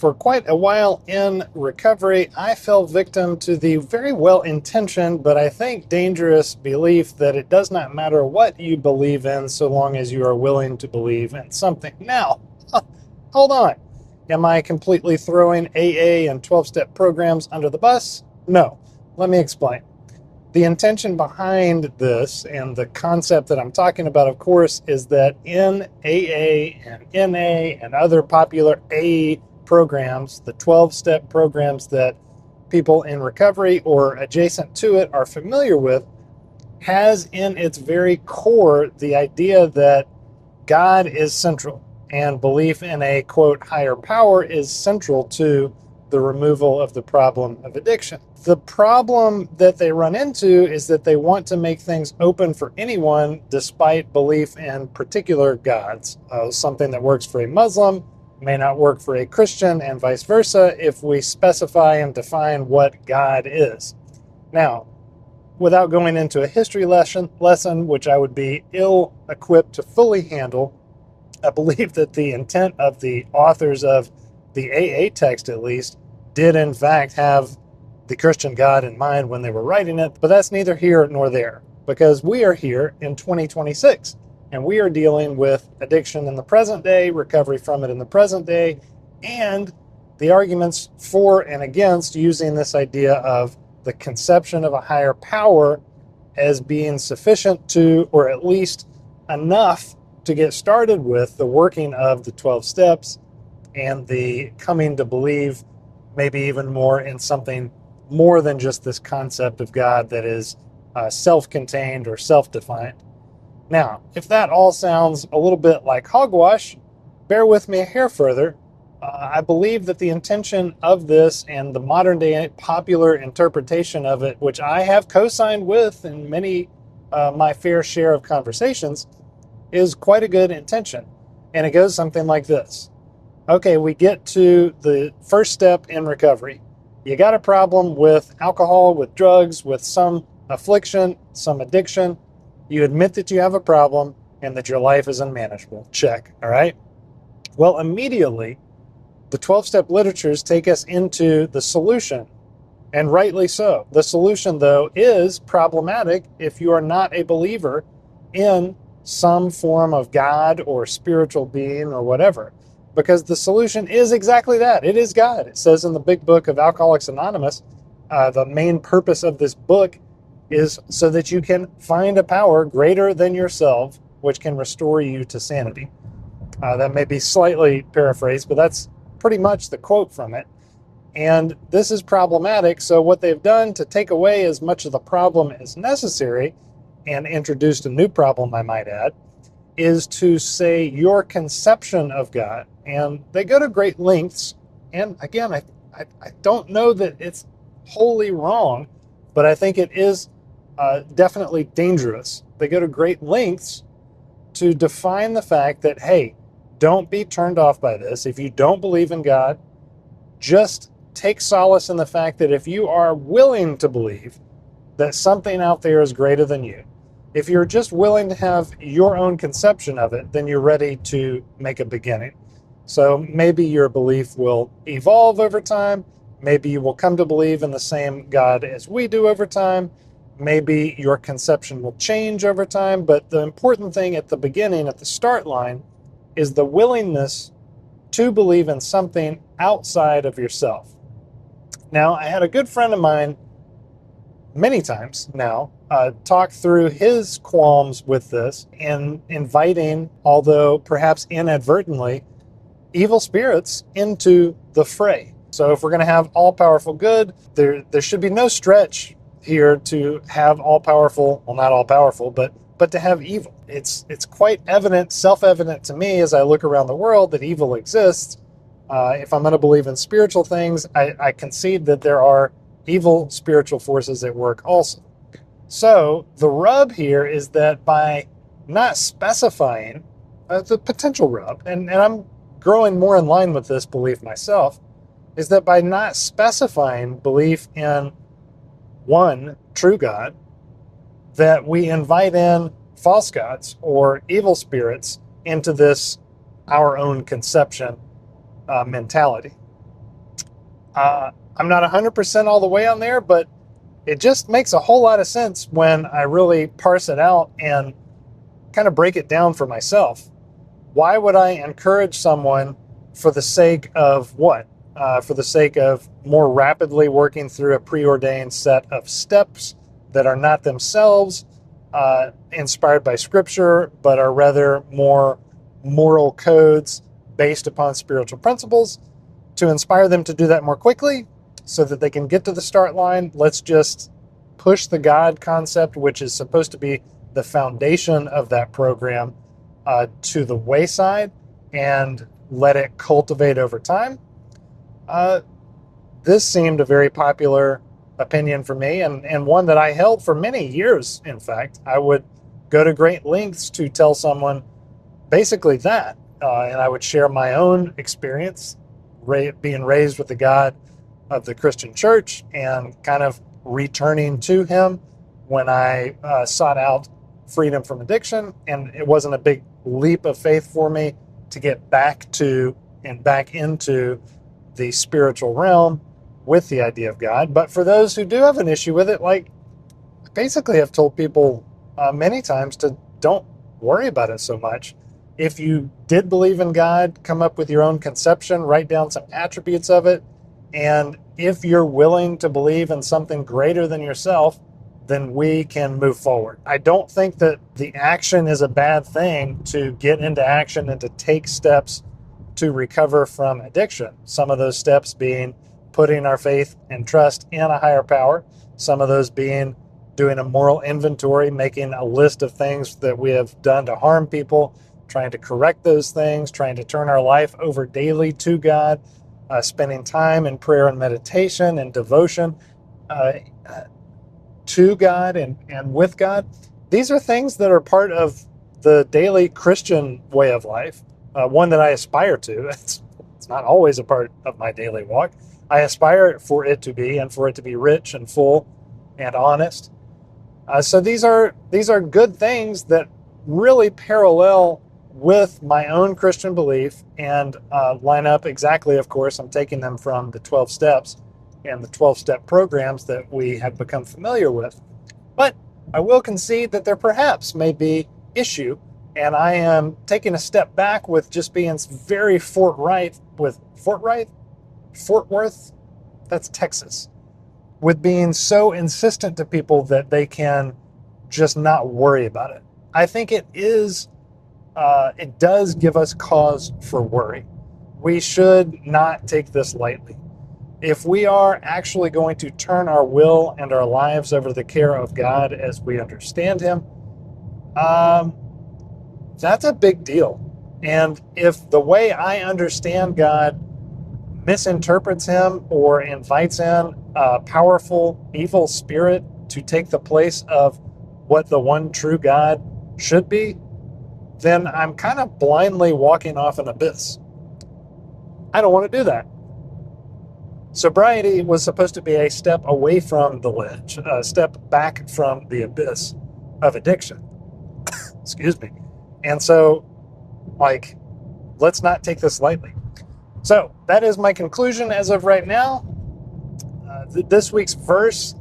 For quite a while in recovery, I fell victim to the very well-intentioned, but I think dangerous belief that it does not matter what you believe in so long as you are willing to believe in something. Now, hold on. Am I completely throwing AA and 12-step programs under the bus? No. Let me explain. The intention behind this and the concept that I'm talking about, of course, is that in AA and NA and other popular A programs, the 12-step programs that people in recovery or adjacent to it are familiar with, has in its very core the idea that God is central and belief in a, quote, higher power is central to the removal of the problem of addiction. The problem that they run into is that they want to make things open for anyone despite belief in particular gods. Something that works for a Muslim may not work for a Christian and vice versa if we specify and define what God is. Now, without going into a history lesson, which I would be ill-equipped to fully handle, I believe that the intent of the authors of the AA text, at least, did in fact have the Christian God in mind when they were writing it, but that's neither here nor there, because we are here in 2026, and we are dealing with addiction in the present day, recovery from it in the present day, and the arguments for and against using this idea of the conception of a higher power as being sufficient to, or at least enough to get started with the working of the 12 steps and the coming to believe maybe even more in something more than just this concept of God that is self-contained or self-defined. Now, if that all sounds a little bit like hogwash, bear with me a hair further. I believe that the intention of this and the modern day popular interpretation of it, which I have co-signed with in many my fair share of conversations, is quite a good intention. And it goes something like this. Okay, we get to the first step in recovery. You got a problem with alcohol, with drugs, with some affliction, some addiction. You admit that you have a problem and that your life is unmanageable. Check, all right? Well, immediately, the 12-step literatures take us into the solution, and rightly so. The solution, though, is problematic if you are not a believer in some form of God or spiritual being or whatever, because the solution is exactly that. It is God. It says in the big book of Alcoholics Anonymous, the main purpose of this book is so that you can find a power greater than yourself, which can restore you to sanity. That may be slightly paraphrased, but that's pretty much the quote from it. And this is problematic, so what they've done to take away as much of the problem as necessary, and introduced a new problem, I might add, is to say your conception of God. And they go to great lengths, and again, I don't know that it's wholly wrong, but I think it is definitely dangerous. They go to great lengths to define the fact that, hey, don't be turned off by this. If you don't believe in God, just take solace in the fact that if you are willing to believe that something out there is greater than you, if you're just willing to have your own conception of it, then you're ready to make a beginning. So maybe your belief will evolve over time. Maybe you will come to believe in the same God as we do over time. Maybe your conception will change over time. But the important thing at the beginning, at the start line, is the willingness to believe in something outside of yourself. Now, I had a good friend of mine many times now talk through his qualms with this and inviting, although perhaps inadvertently, evil spirits into the fray. So if we're going to have all-powerful good, there should be no stretch here to have all-powerful, well, not all-powerful, but to have evil. It's quite evident, self-evident to me as I look around the world that evil exists. If I'm going to believe in spiritual things, I concede that there are evil spiritual forces at work also. So the rub here is that by not specifying the potential rub, and I'm growing more in line with this belief myself, is that by not specifying belief in one true God, that we invite in false gods or evil spirits into this our own conception mentality. I'm not 100% all the way on there, but it just makes a whole lot of sense when I really parse it out and kind of break it down for myself. Why would I encourage someone for the sake of what? For the sake of more rapidly working through a preordained set of steps that are not themselves inspired by Scripture, but are rather more moral codes based upon spiritual principles, to inspire them to do that more quickly so that they can get to the start line. Let's just push the God concept, which is supposed to be the foundation of that program, to the wayside and let it cultivate over time. This seemed a very popular opinion for me, and one that I held for many years. In fact, I would go to great lengths to tell someone basically that, and I would share my own experience being raised with the God of the Christian church and kind of returning to Him when I sought out freedom from addiction. And it wasn't a big leap of faith for me to get back to and back into the spiritual realm with the idea of God. But for those who do have an issue with it, like, I basically have told people many times to don't worry about it so much. If you did believe in God, come up with your own conception, write down some attributes of it, and if you're willing to believe in something greater than yourself, then we can move forward. I don't think that the action is a bad thing, to get into action and to take steps to recover from addiction. Some of those steps being putting our faith and trust in a higher power. Some of those being doing a moral inventory, making a list of things that we have done to harm people, trying to correct those things, trying to turn our life over daily to God, spending time in prayer and meditation and devotion to God and with God. These are things that are part of the daily Christian way of life, one that I aspire to. It's not always a part of my daily walk. I aspire for it to be, and for it to be rich and full and honest. So these are good things that really parallel with my own Christian belief and line up exactly, of course, I'm taking them from the 12 steps and the 12-step programs that we have become familiar with. But I will concede that there perhaps may be issue, and I am taking a step back with just being very forthright with Fort Worth, that's Texas, with being so insistent to people that they can just not worry about it. I think it does give us cause for worry. We should not take this lightly. If we are actually going to turn our will and our lives over to the care of God as we understand Him, that's a big deal. And if the way I understand God misinterprets Him or invites in a powerful evil spirit to take the place of what the one true God should be, then I'm kind of blindly walking off an abyss. I don't want to do that. Sobriety was supposed to be a step away from the ledge, a step back from the abyss of addiction. Excuse me. And so, let's not take this lightly. So that is my conclusion as of right now. This week's verse,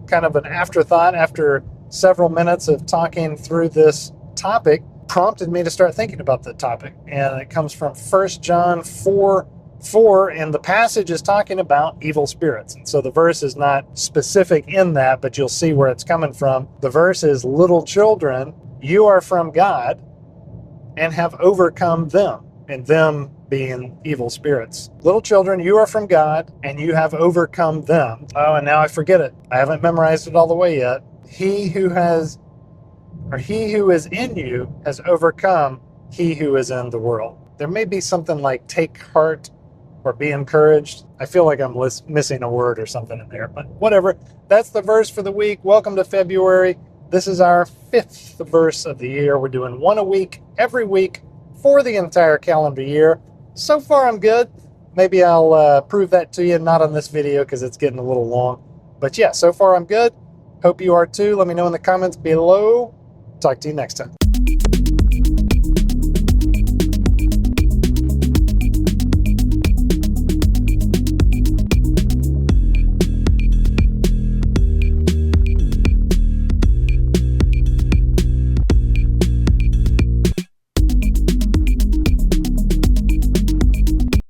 kind of an afterthought after several minutes of talking through this topic, prompted me to start thinking about the topic. And it comes from 1 John 4:4, and the passage is talking about evil spirits. And so the verse is not specific in that, but you'll see where it's coming from. The verse is, "Little children, you are from God and have overcome them," and them being evil spirits. "Little children, you are from God and you have overcome them." Oh, and now I forget it. I haven't memorized it all the way yet. He who is in you has overcome he who is in the world. There may be something like take heart or be encouraged. I feel like I'm missing a word or something in there, but whatever. That's the verse for the week. Welcome to February. This is our 5th verse of the year. We're doing one a week, every week, for the entire calendar year. So far, I'm good. Maybe I'll prove that to you, not on this video because it's getting a little long. But yeah, so far I'm good. Hope you are too. Let me know in the comments below. Talk to you next time.